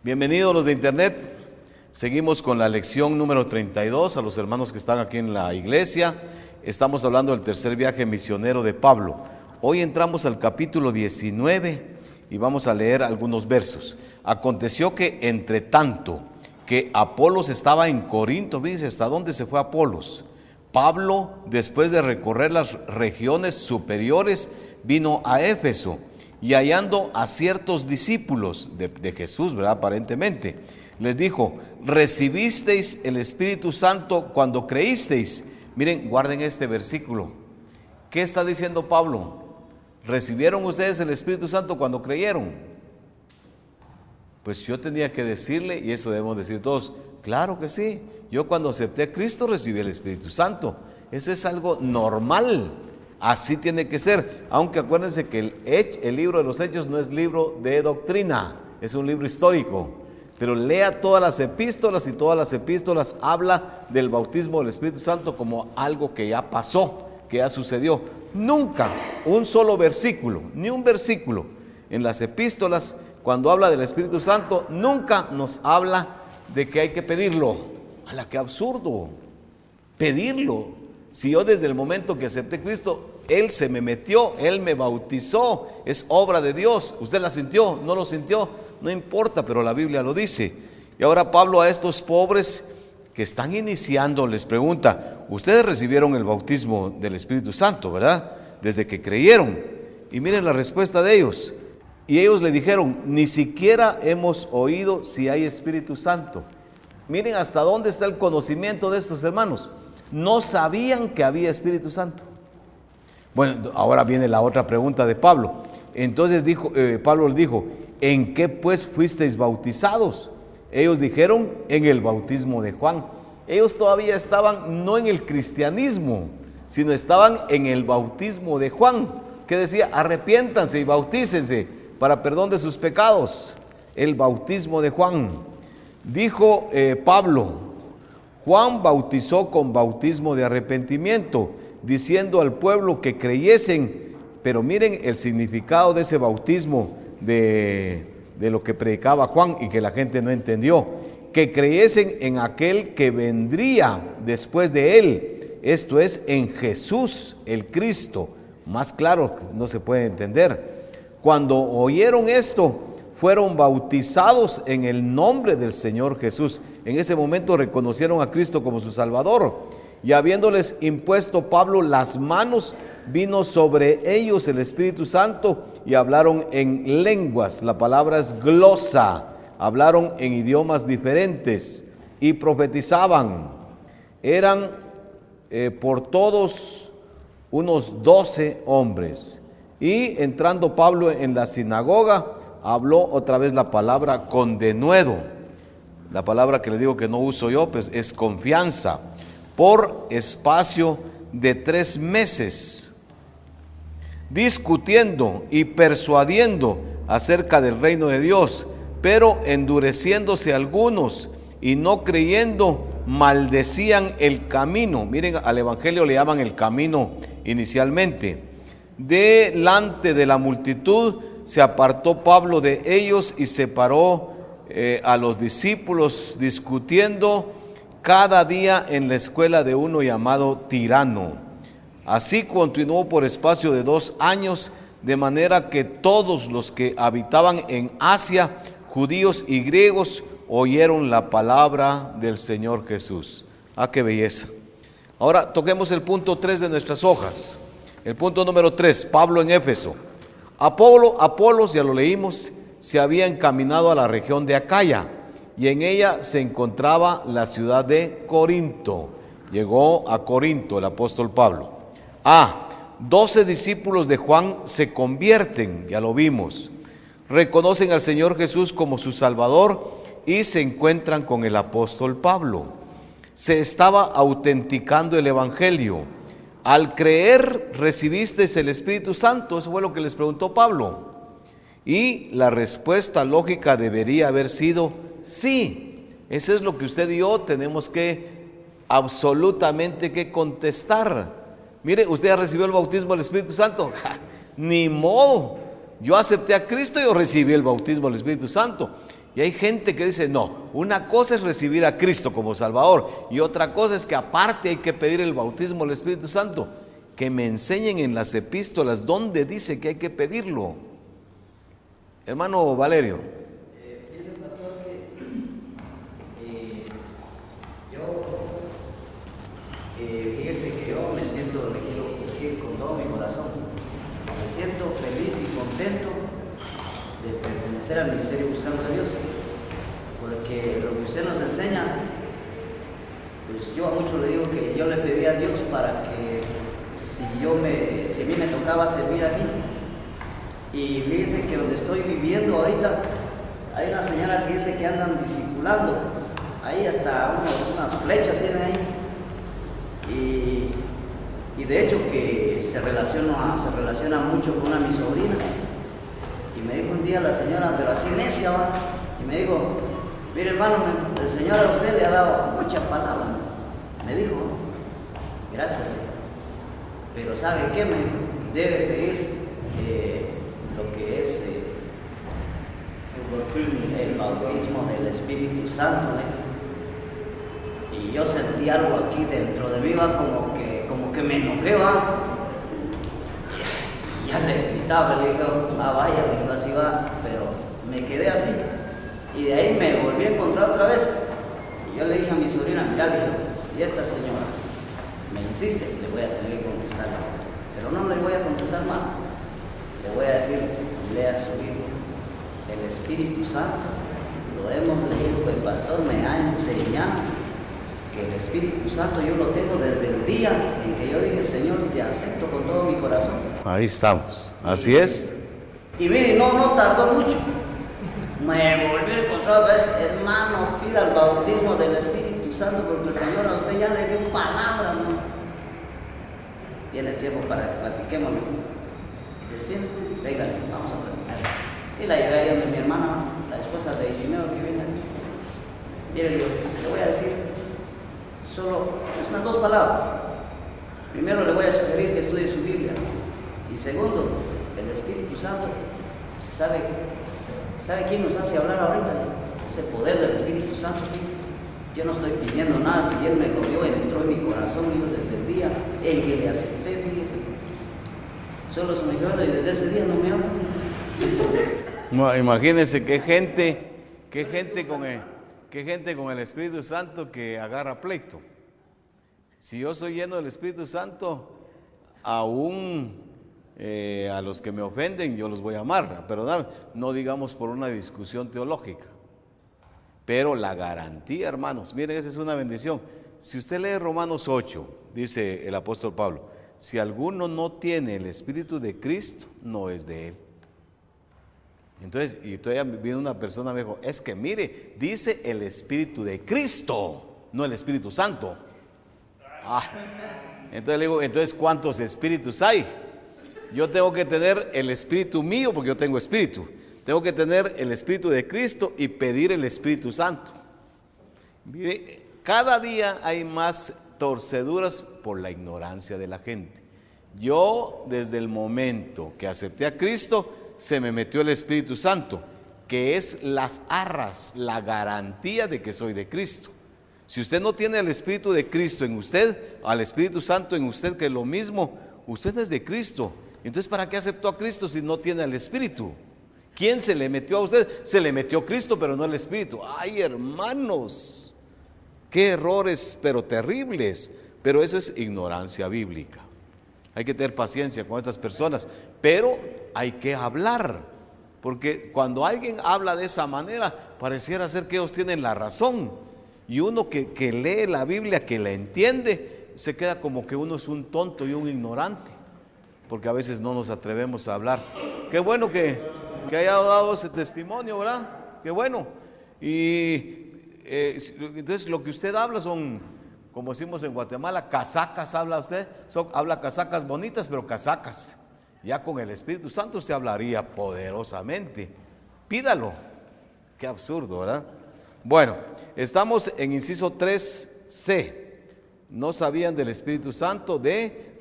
Bienvenidos los de internet. Seguimos con la lección número 32 a los hermanos que están aquí en la iglesia. Estamos hablando del tercer viaje misionero de Pablo. Hoy entramos al capítulo 19 y vamos a leer algunos versos. Aconteció que entre tanto que Apolos estaba en Corinto, dice, ¿hasta dónde se fue Apolos? Pablo, después de recorrer las regiones superiores, vino a Éfeso y hallando a ciertos discípulos de Jesús, ¿verdad? Aparentemente, les dijo: ¿recibisteis el Espíritu Santo cuando creísteis? Miren, guarden este versículo. ¿Qué está diciendo Pablo? ¿Recibieron ustedes el Espíritu Santo cuando creyeron? Pues yo tenía que decirle, y eso debemos decir todos, claro que sí. Yo cuando acepté a Cristo recibí el Espíritu Santo. Eso es algo normal. Así tiene que ser. Aunque acuérdense que el libro de los Hechos no es libro de doctrina, es un libro histórico. Pero lea todas las epístolas y todas las epístolas habla del bautismo del Espíritu Santo como algo que ya pasó, que ya sucedió. Nunca un solo versículo, ni un versículo en las epístolas cuando habla del Espíritu Santo, nunca nos habla de que hay que pedirlo. ¡Hala, qué absurdo! Pedirlo. Si yo desde el momento que acepté a Cristo, Él se me metió, Él me bautizó, es obra de Dios. ¿Usted la sintió? ¿No lo sintió? No importa, pero la Biblia lo dice. Y ahora Pablo a estos pobres que están iniciando les pregunta: ustedes recibieron el bautismo del Espíritu Santo, ¿verdad? Desde que creyeron. Y miren la respuesta de ellos. Y ellos le dijeron: ni siquiera hemos oído si hay Espíritu Santo. Miren hasta dónde está el conocimiento de estos hermanos. No sabían que había Espíritu Santo. Bueno, ahora viene la otra pregunta de Pablo. Entonces Pablo les dijo: ¿en qué pues fuisteis bautizados? Ellos dijeron: en el bautismo de Juan. Ellos todavía estaban no en el cristianismo, sino estaban en el bautismo de Juan, que decía: arrepiéntanse y bautícense para perdón de sus pecados. El bautismo de Juan. Dijo Pablo: Juan bautizó con bautismo de arrepentimiento, diciendo al pueblo que creyesen. Pero miren el significado de ese bautismo, de lo que predicaba Juan y que la gente no entendió: que creyesen en aquel que vendría después de él, esto es, en Jesús el Cristo. Más claro no se puede entender. Cuando oyeron esto, fueron bautizados en el nombre del Señor Jesús. En ese momento reconocieron a Cristo como su Salvador. Y habiéndoles impuesto Pablo las manos, vino sobre ellos el Espíritu Santo y hablaron en lenguas. La palabra es glosa. Hablaron en idiomas diferentes y profetizaban. Eran por todos unos 12 hombres. Y entrando Pablo en la sinagoga, habló otra vez la palabra con denuedo. La palabra que le digo que no uso yo, pues es confianza. Por espacio de 3 meses, discutiendo y persuadiendo acerca del reino de Dios, pero endureciéndose algunos y no creyendo, maldecían el camino. Miren, al evangelio le llaman el camino inicialmente. Delante de la multitud se apartó Pablo de ellos y separó a los discípulos, discutiendo cada día en la escuela de uno llamado Tirano. Así continuó por espacio de 2 años, de manera que todos los que habitaban en Asia, judíos y griegos, oyeron la palabra del Señor Jesús. ¡Ah, qué belleza! Ahora toquemos el punto 3 de nuestras hojas. El punto número 3, Pablo en Éfeso. Apolos, ya lo leímos, se había encaminado a la región de Acaya y en ella se encontraba la ciudad de Corinto. Llegó a Corinto el apóstol Pablo. 12 discípulos de Juan se convierten, ya lo vimos. Reconocen al Señor Jesús como su Salvador y se encuentran con el apóstol Pablo. Se estaba autenticando el evangelio. Al creer, ¿recibisteis el Espíritu Santo? Eso fue lo que les preguntó Pablo. Y la respuesta lógica debería haber sido sí. Eso es lo que usted y yo tenemos que absolutamente que contestar. Mire, ¿usted ya recibió el bautismo del Espíritu Santo? Ni modo. Yo acepté a Cristo y yo recibí el bautismo del Espíritu Santo. Y hay gente que dice, no, una cosa es recibir a Cristo como Salvador y otra cosa es que aparte hay que pedir el bautismo del Espíritu Santo. Que me enseñen en las epístolas dónde dice que hay que pedirlo. Hermano Valerio. Dice el pastor que fíjese que yo me siento, le quiero decir con todo mi corazón, me siento feliz y contento de pertenecer al ministerio Buscando a Dios, porque lo que usted nos enseña, pues yo a muchos le digo que yo le pedí a Dios para que si a mí me tocaba servir aquí, y fíjese que donde estoy viviendo ahorita hay una señora que dice que andan discipulando, ahí hasta unas flechas tienen ahí, y de hecho que se relaciona mucho con una mi sobrina. Y me dijo un día la señora, pero así necia, ¿va? Y me dijo, mire hermano, el Señor a usted le ha dado mucha palabra. Me dijo, gracias. Pero ¿sabe qué? Me dijo, debe pedir lo que es el bautismo del Espíritu Santo, ¿eh? Y yo sentí algo aquí dentro de mí, va, como que me enojé, va. Ya le gritaba, le digo, vaya, le digo, así va, pero me quedé así. Y de ahí me volví a encontrar otra vez. Y yo le dije a mi sobrina, mira, le digo, si esta señora me insiste, le voy a tener que contestar. Pero no le voy a contestar mal. Le voy a decir, lea su libro. El Espíritu Santo, lo hemos leído, el pastor me ha enseñado que el Espíritu Santo yo lo tengo desde el día en que yo dije, Señor, te acepto con todo mi corazón. Ahí estamos, así es. Y mire, no tardó mucho. Me volví a encontrar otra vez, hermano, pida el bautismo del Espíritu Santo porque el Señor a usted ya le dio palabra, ¿no? Tiene tiempo para que platiquemos, ¿no? Decir, venga, vamos a platicar. Y la llevé a ella, mi hermana, la esposa de ingeniero que viene. Mire, le voy a decir solo unas 2 palabras. Primero le voy a sugerir que estudie su Biblia. Y segundo, el Espíritu Santo, ¿sabe quién nos hace hablar ahorita? Ese poder del Espíritu Santo. Yo no estoy pidiendo nada, si Él me lo dio, entró en mi corazón, yo desde el día en que le acepté, fíjese. Solo se me quedó y desde ese día no me habla. No, imagínense qué gente con el Espíritu Santo que agarra pleito. Si yo soy lleno del Espíritu Santo, aún a los que me ofenden yo los voy a amar, a perdonar, no digamos por una discusión teológica. Pero la garantía, hermanos, miren, esa es una bendición. Si usted lee Romanos 8, dice el apóstol Pablo, si alguno no tiene el Espíritu de Cristo, no es de él. Entonces, y todavía viene una persona y me dijo, es que mire, dice el Espíritu de Cristo, no el Espíritu Santo. Entonces le digo, entonces ¿cuántos espíritus hay? Yo tengo que tener el espíritu mío porque yo tengo espíritu. Tengo que tener el Espíritu de Cristo y pedir el Espíritu Santo. Mire, cada día hay más torceduras por la ignorancia de la gente. Yo, desde el momento que acepté a Cristo, se me metió el Espíritu Santo, que es las arras, la garantía de que soy de Cristo. Si usted no tiene el Espíritu de Cristo en usted, al Espíritu Santo en usted, que es lo mismo, usted no es de Cristo. Entonces, ¿para qué aceptó a Cristo si no tiene el Espíritu? ¿Quién se le metió a usted? Se le metió Cristo, pero no el Espíritu. ¡Ay, hermanos! ¡Qué errores, pero terribles! Pero eso es ignorancia bíblica. Hay que tener paciencia con estas personas, pero hay que hablar, porque cuando alguien habla de esa manera, pareciera ser que ellos tienen la razón, y uno que lee la Biblia, que la entiende, se queda como que uno es un tonto y un ignorante, porque a veces no nos atrevemos a hablar. Qué bueno que haya dado ese testimonio, ¿verdad? Qué bueno. Y entonces lo que usted habla son, como decimos en Guatemala, casacas habla usted, habla casacas bonitas, pero casacas. Ya con el Espíritu Santo usted hablaría poderosamente. Pídalo. Qué absurdo, ¿verdad? Bueno, estamos en inciso 3C. No sabían del Espíritu Santo,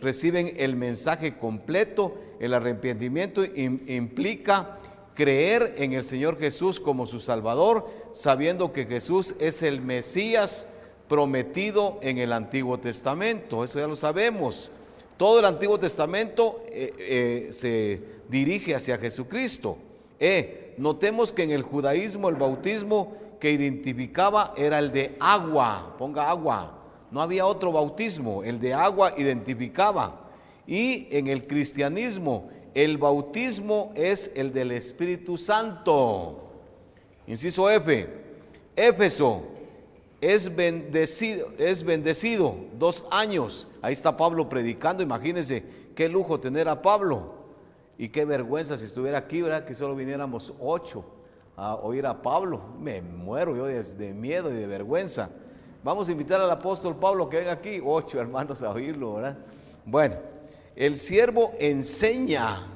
reciben el mensaje completo. El arrepentimiento implica creer en el Señor Jesús como su Salvador, sabiendo que Jesús es el Mesías prometido en el Antiguo Testamento. Eso ya lo sabemos. Todo el Antiguo Testamento se dirige hacia Jesucristo. Notemos que en el judaísmo el bautismo que identificaba era el de agua. Ponga agua. No había otro bautismo. El de agua identificaba. Y en el cristianismo el bautismo es el del Espíritu Santo. Inciso F. Éfeso es bendecido 2 años. Ahí está Pablo predicando. Imagínense qué lujo tener a Pablo. Y qué vergüenza si estuviera aquí, ¿verdad? Que solo viniéramos 8 a oír a Pablo. Me muero yo de miedo y de vergüenza. Vamos a invitar al apóstol Pablo que venga aquí, 8 hermanos a oírlo, ¿verdad? Bueno, el siervo enseña,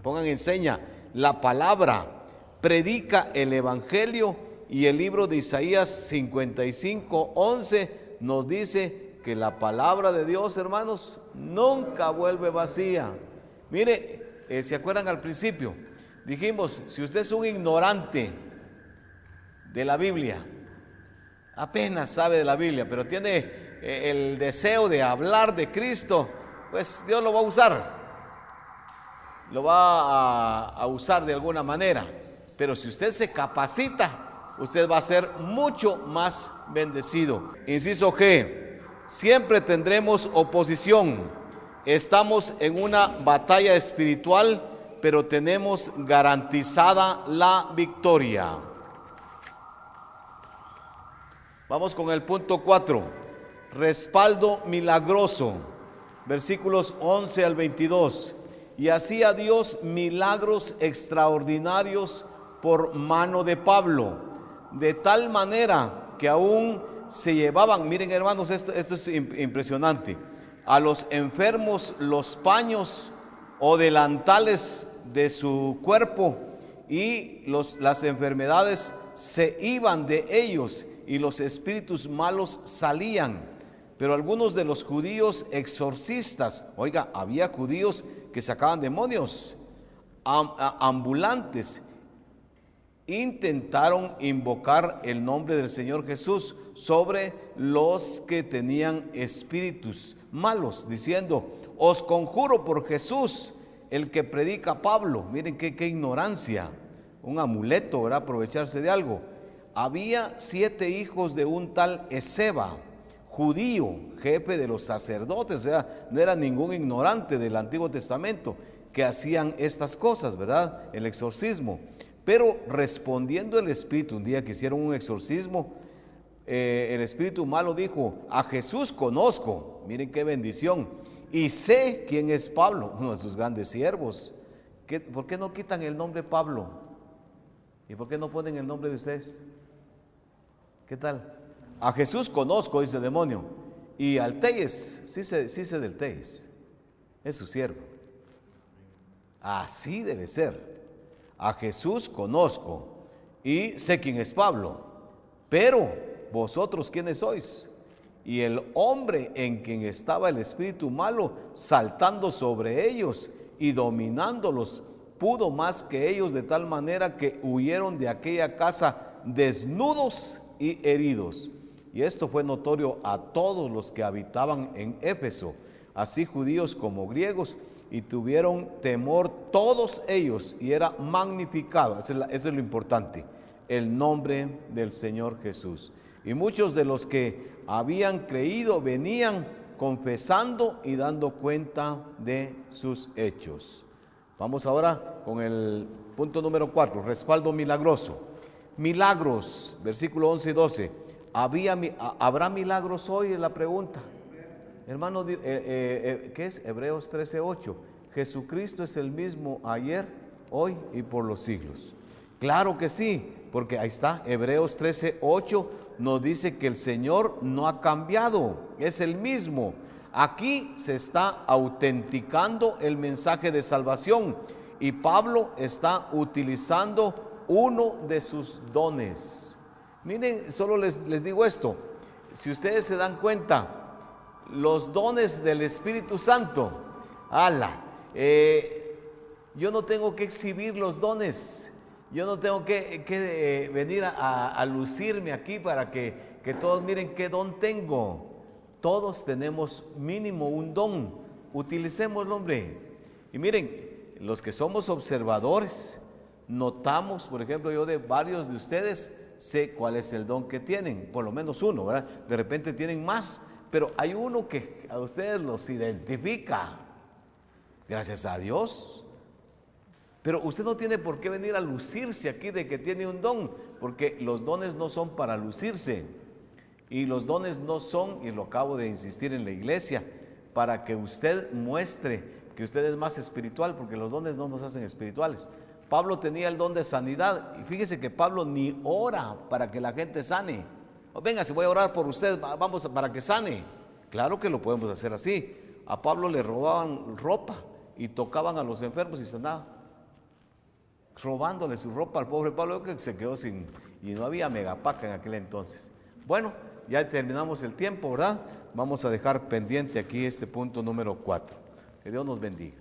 pongan enseña, la palabra, predica el evangelio, y el libro de Isaías 55:11 nos dice que la palabra de Dios, hermanos, nunca vuelve vacía. Mire, ¿se acuerdan al principio? Dijimos, si usted es un ignorante de la Biblia, apenas sabe de la Biblia, pero tiene el deseo de hablar de Cristo, pues Dios lo va a usar. Lo va a usar de alguna manera. Pero si usted se capacita, usted va a ser mucho más bendecido. Inciso G, siempre tendremos oposición. Estamos en una batalla espiritual, pero tenemos garantizada la victoria. Vamos con el punto 4, respaldo milagroso, versículos 11 al 22. Y hacía Dios milagros extraordinarios por mano de Pablo, de tal manera que aún se llevaban, miren hermanos, esto es impresionante, a los enfermos los paños o delantales de su cuerpo, y las enfermedades se iban de ellos y los espíritus malos salían. Pero algunos de los judíos exorcistas, oiga, había judíos que sacaban demonios ambulantes, intentaron invocar el nombre del Señor Jesús sobre los que tenían espíritus malos, diciendo, os conjuro por Jesús, el que predica Pablo. Miren qué ignorancia, un amuleto, ¿verdad? Aprovecharse de algo. Había 7 hijos de un tal Esceva, judío, jefe de los sacerdotes, o sea, no era ningún ignorante del Antiguo Testamento, que hacían estas cosas, ¿verdad? El exorcismo. Pero respondiendo el espíritu, un día que hicieron un exorcismo, el espíritu malo dijo, a Jesús conozco, miren qué bendición, y sé quién es Pablo, uno de sus grandes siervos. ¿Por qué no quitan el nombre Pablo? ¿Y por qué no ponen el nombre de ustedes? ¿Qué tal? A Jesús conozco, dice el demonio, y al Teyes, sí sé del Teyes, es su siervo. Así debe ser. A Jesús conozco y sé quién es Pablo, pero vosotros quiénes sois. Y el hombre en quien estaba el espíritu malo saltando sobre ellos y dominándolos, pudo más que ellos, de tal manera que huyeron de aquella casa desnudos y heridos. Y esto fue notorio a todos los que habitaban en Éfeso, así judíos como griegos, y tuvieron temor todos ellos, y era magnificado, eso es lo importante, el nombre del Señor Jesús. Y muchos de los que habían creído venían confesando y dando cuenta de sus hechos. Vamos ahora con el punto número 4, respaldo milagroso. Milagros, versículo 11 y 12. ¿Habrá milagros hoy? Es la pregunta. Hermano, ¿qué es? Hebreos 13:8. Jesucristo es el mismo ayer, hoy y por los siglos. Claro que sí, porque ahí está, Hebreos 13:8 nos dice que el Señor no ha cambiado, es el mismo. Aquí se está autenticando el mensaje de salvación y Pablo está utilizando uno de sus dones. Miren, solo les digo esto, si ustedes se dan cuenta, los dones del Espíritu Santo, yo no tengo que exhibir los dones. Yo no tengo que venir a lucirme aquí para que todos miren qué don tengo. Todos tenemos mínimo un don. Utilicémoslo, hombre. Y miren, los que somos observadores, notamos, por ejemplo, yo de varios de ustedes sé cuál es el don que tienen, por lo menos uno, ¿verdad? De repente tienen más, pero hay uno que a ustedes los identifica. Gracias a Dios. Pero usted no tiene por qué venir a lucirse aquí de que tiene un don, porque los dones no son para lucirse. Y los dones no son, y lo acabo de insistir en la iglesia, para que usted muestre que usted es más espiritual, porque los dones no nos hacen espirituales. Pablo tenía el don de sanidad, y fíjese que Pablo ni ora para que la gente sane. Venga, si voy a orar por usted, vamos para que sane. Claro que lo podemos hacer así. A Pablo le robaban ropa y tocaban a los enfermos y sanaba. Robándole su ropa al pobre Pablo, que se quedó sin, y no había Megapaca en aquel entonces. Bueno, ya terminamos el tiempo, ¿verdad? Vamos a dejar pendiente aquí este punto número 4. Que Dios nos bendiga.